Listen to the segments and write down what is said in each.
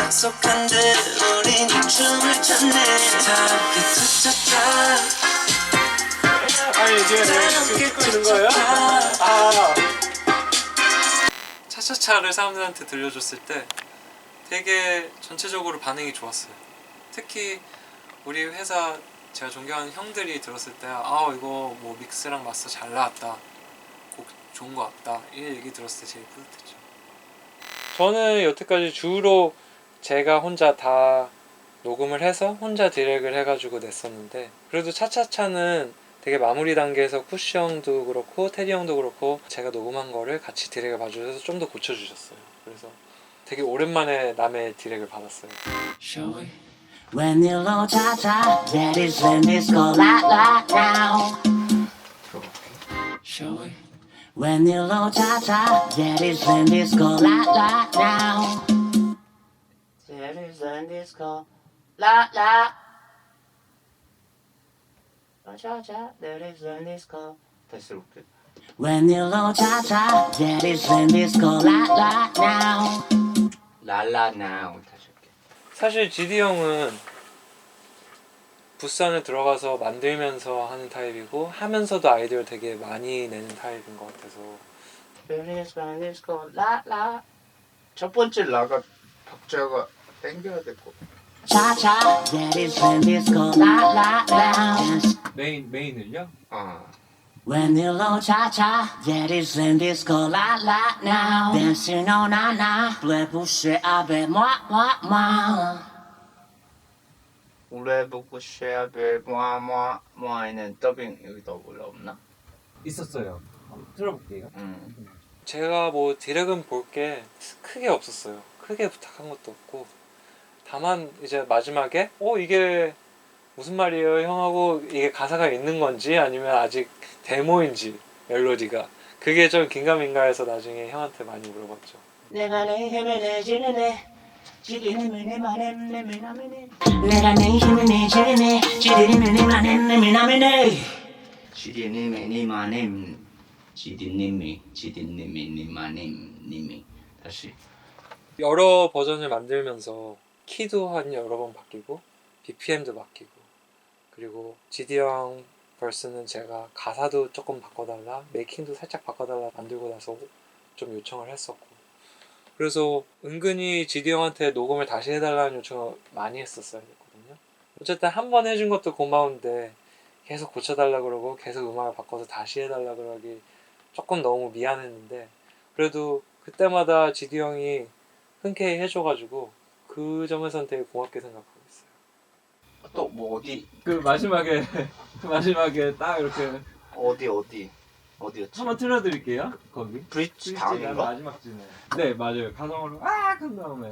약속한 대로 우린 이 춤을 췄네. 다 차차차. 아니 이게 찍는 거예요? 아. 차차차를 사람들한테 들려줬을 때 되게 전체적으로 반응이 좋았어요. 특히 우리 회사 제가 존경하는 형들이 들었을 때 아 이거 뭐 믹스랑 마스터 잘 나왔다, 곡 좋은 거 같다, 이 얘기 들었을 때 제일 뿌듯했죠. 저는 여태까지 주로 제가 혼자 다 녹음을 해서 혼자 디렉을 해가지고 냈었는데, 그래도 차차차는 되게 마무리 단계에서 쿠시 형도 그렇고 테디 형도 그렇고 제가 녹음한 거를 같이 디렉을 봐주셔서 좀 더 고쳐주셨어요. 그래서 되게 오랜만에 남의 디렉을 받았어요. When you low cha cha, that is when this go la la now. When you low cha cha, that is when this go la la now. That is when this go la la. Cha cha, that is when this go. 다시 해볼게. When you low cha cha, that is when this go la la now. La la now. 다시 할게. 사실 GD 형은 부스 안에 들어가서 만들면서 하는 타입이고 하면서도 아이디어를 되게 많이 내는 타입인 것 같아서. 첫 번째 라가 박자가 땡겨야 될 거. Cha-cha, that is when this go la la la. 메인을요? When you low cha-cha, that is when this go la la now. Dancing on na na, bleu boucher avec moi moi moi. 올레보고 쉐아벨 뭐에는 더빙 여기 더블 없나? 있었어요. 들어볼게요. 음. 제가 뭐 디렉은 볼 게 크게 없었어요. 크게 부탁한 것도 없고, 다만 이제 마지막에 이게 무슨 말이에요 형하고 이게 가사가 있는 건지 아니면 아직 데모인지 멜로디가 그게 좀 긴가민가해서 나중에 형한테 많이 물어봤죠. 내가 내 힘을 내지는 애 지리는 내 말엔 내 미남이네. 내가 내 힘을 내지는 애 지리는 내 말엔 내 미남이네. 지디님이 니마님 지디님이 니마님 다시. 여러 버전을 만들면서 키도 한 여러 번 바뀌고 BPM도 바뀌고, 그리고 GD 형 벌스는 제가 가사도 조금 바꿔달라, 메이킹도 살짝 바꿔달라 만들고 나서 좀 요청을 했었고, 그래서 은근히 GD 형한테 녹음을 다시 해달라는 요청을 많이 했었어야 됐거든요. 어쨌든 한 번 해준 것도 고마운데 계속 고쳐달라 그러고 계속 음악을 바꿔서 다시 해달라 그러기 조금 너무 미안했는데, 그래도 그때마다 GD 형이 흔쾌히 해줘가지고 그 점에서는 되게 고맙게 생각하고 있어요. 또 뭐 어디 그 마지막에 딱 이렇게 어디였지? 한번 틀어드릴게요. 거기 브릿지 다음인가? 마지막 쯤에. 네 맞아요. 가성으로 한 다음에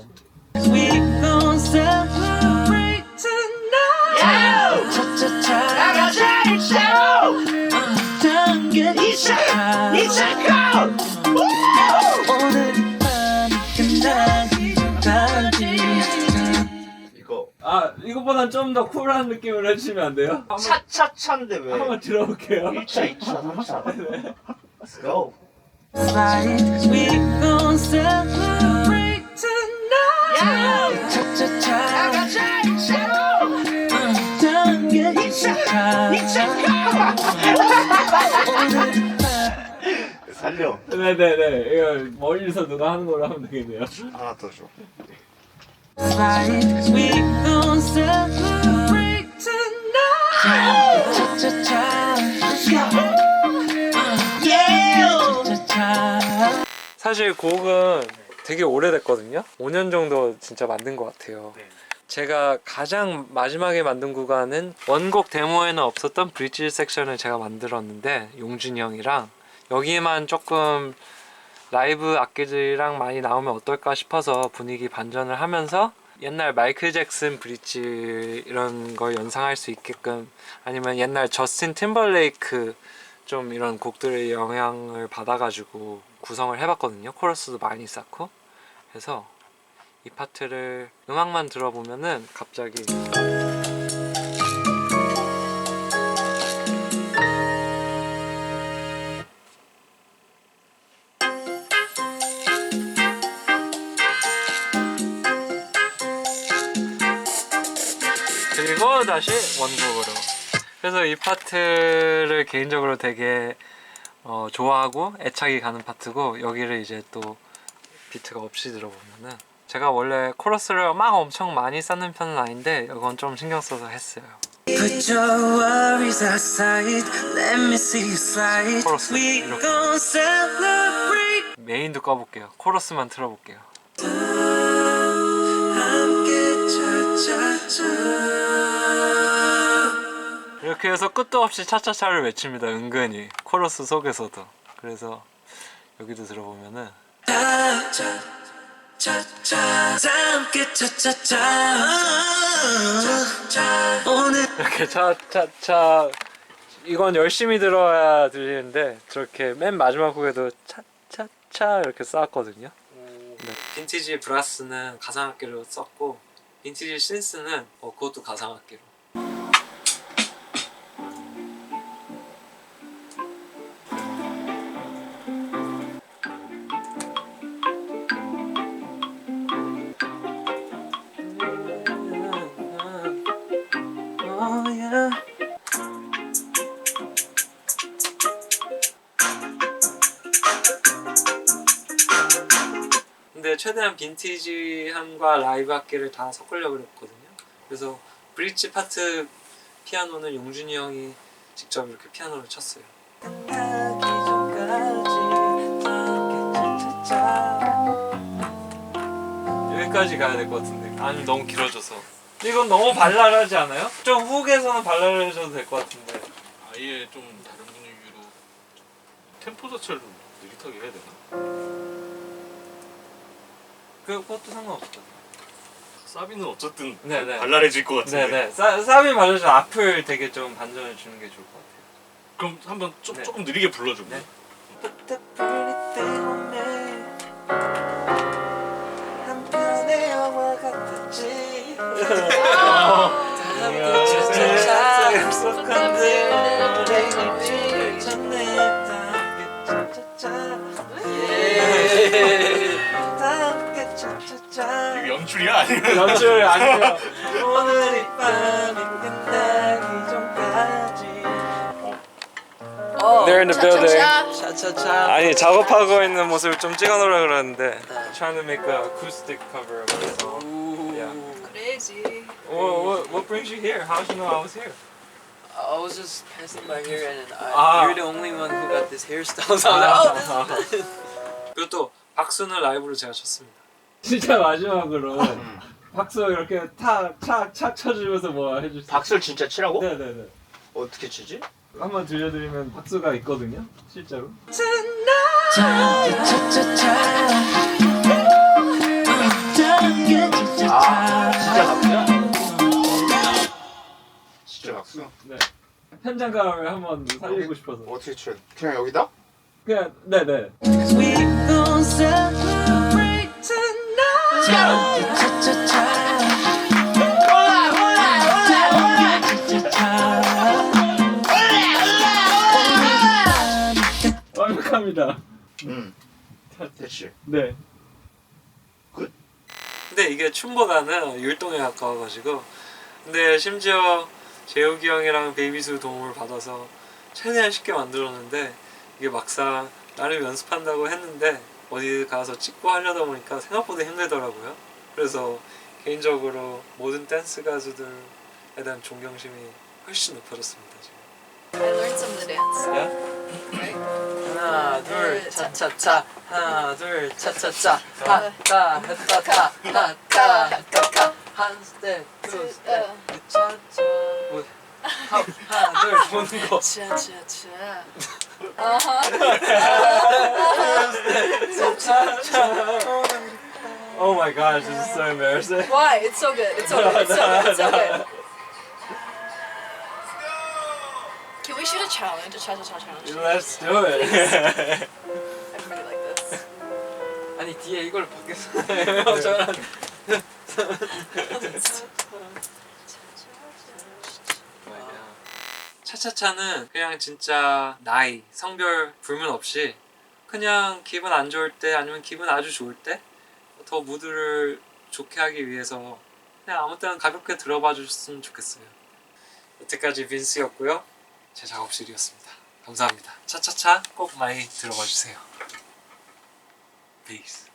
We gon' celebrate tonight. 차차차. 나가자 당겨 이차고. 오늘 밤 끝나기 전까지. 이거보단 좀 더 쿨한 느낌으로 해주시면 안 돼요? 차차차인데 왜? 한번 들어볼게요. 1차, 2차, 3차. Let's go. We gon' celebrate tonight. 차차차. 나가자 당겨 살려. 네네네. 이거 멀리서 누가 하는 걸로 하면 되겠네요. 하나 더 줘. We gon' celebrate tonight. 차차차. Let's go. Yeah. 차차차. 사실 곡은 되게 오래됐거든요. 5년 정도 진짜 만든 것 같아요. 제가 가장 마지막에 만든 구간은 원곡 데모에는 없었던 브릿지 섹션을 제가 만들었는데, 용준이 형이랑 여기에만 조금 라이브 악기들이랑 많이 나오면 어떨까 싶어서 분위기 반전을 하면서 옛날 마이클 잭슨 브릿지 이런 걸 연상할 수 있게끔, 아니면 옛날 저스틴 팀벌레이크 좀 이런 곡들의 영향을 받아가지고 구성을 해봤거든요. 코러스도 많이 쌓고 해서 이 파트를 음악만 들어보면은 갑자기 그리고 다시 원곡으로. 그래서 이 파트를 개인적으로 되게 좋아하고 애착이 가는 파트고, 여기를 이제 또 비트가 없이 들어보면은, 제가 원래 코러스를 막 엄청 많이 쌓는 편은 아닌데 이건 좀 신경 써서 했어요. Put your worries aside. Let me see you slide. 코러스 We 이렇게. gon' celebrate. 메인도 꺼볼게요. 코러스만 틀어볼게요. 함께 차차차. 이렇게 해서 끝도 없이 차차차를 외칩니다. 은근히 코러스 속에서도. 그래서 여기도 들어보면은 차차차. 함께 차차차. 오늘 이렇게 차차차, 이건 열심히 들어야 들리는데 저렇게 맨 마지막 곡에도 차차차 이렇게 쌓았거든요. 네. 빈티지 브라스는 가상악기로 썼고, 빈티지 신스는 그것도 가상악기로. 근데 최대한 빈티지함과 라이브 악기를 다 섞으려고 했거든요. 그래서 브릿지 파트 피아노는 용준이 형이 직접 이렇게 피아노를 쳤어요. 여기까지 가야 될 것 같은데, 아니 너무 길어져서. 이건 너무 발랄하지 않아요? 좀 훅에서는 발랄해져도 될 것 같은데. 아예 좀 다른 분위기로 템포 자체를 좀 느릿하게 해야 되나? 그것도 상관없을 것 같아요. 사비는 어쨌든 네네. 발랄해질 것 같은데. 네네. 사비 말해서 앞을 되게 좀 반전을 주는 게 좋을 것 같아요. 그럼 한번 네. 조금 느리게 불러줘. 네. 이거 연출이야? 아니면 연출 아니에요. 오늘 이 밤이 끝나기 전까지. They're in the building. 차차차. 아니 작업하고 있는 모습을 좀 찍어놓으라 그러는데 trying to make a acoustic cover of the song. Yeah. Crazy. What brings you here? How did you know I was here? I was just passing by here and Ah. you're the only one who got this hairstyle. So I was like, oh, this is 그리고 또 박수는 라이브로 제가 쳤습니다. 진짜 마지막으로 박수 이렇게 탁착착 쳐주면서 뭐 해줄 수 있어요? 박수를 진짜 치라고? 네네네. 어떻게 치지? 한번 들려드리면 박수가 있거든요, 실제로. 아 진짜 박수야? 진짜 박수? 네. 현장감을 한번 살리고 싶어서. 어떻게 쳐? 그냥 여기다? 그냥 네네. we gon' celebrate tonight. 완벽합니다. 됐지. 네. 굿. 근데 이게 춤보다는 율동에 가까워가지고, 근데 심지어 재욱이 형이랑 베이비수 도움을 받아서 최대한 쉽게 만들었는데, 이게 막상 나름 연습한다고 했는데 어디 가서 찍고 하려다 보니까 생각보다 힘들더라고요. 그래서 개인적으로 모든 댄스 가수들에 대한 존경심이 훨씬 높아졌습니다 지금. I learned some of the dance. 야? 하나 둘 차차차 하나 둘 차차차 하따 했다타 하따 했다타 한 스텝 두 스텝 차차 하나 둘 보는 거 Cha cha cha. Oh my gosh, this is so embarrassing. Why? It's so good. It's so good. It's so good. It's so good. Can we shoot a challenge? A cha cha cha challenge? Let's do it. Everybody like this. 아니 뒤에 이걸 밖에서 해요 저랑 차차차는 그냥 진짜 나이, 성별 불문 없이 그냥 기분 안 좋을 때 아니면 기분 아주 좋을 때 더 무드를 좋게 하기 위해서 그냥 아무 때나 가볍게 들어봐 주셨으면 좋겠어요. 여태까지 빈스였고요. 제 작업실이었습니다. 감사합니다. 차차차 꼭 많이 들어봐 주세요. Peace.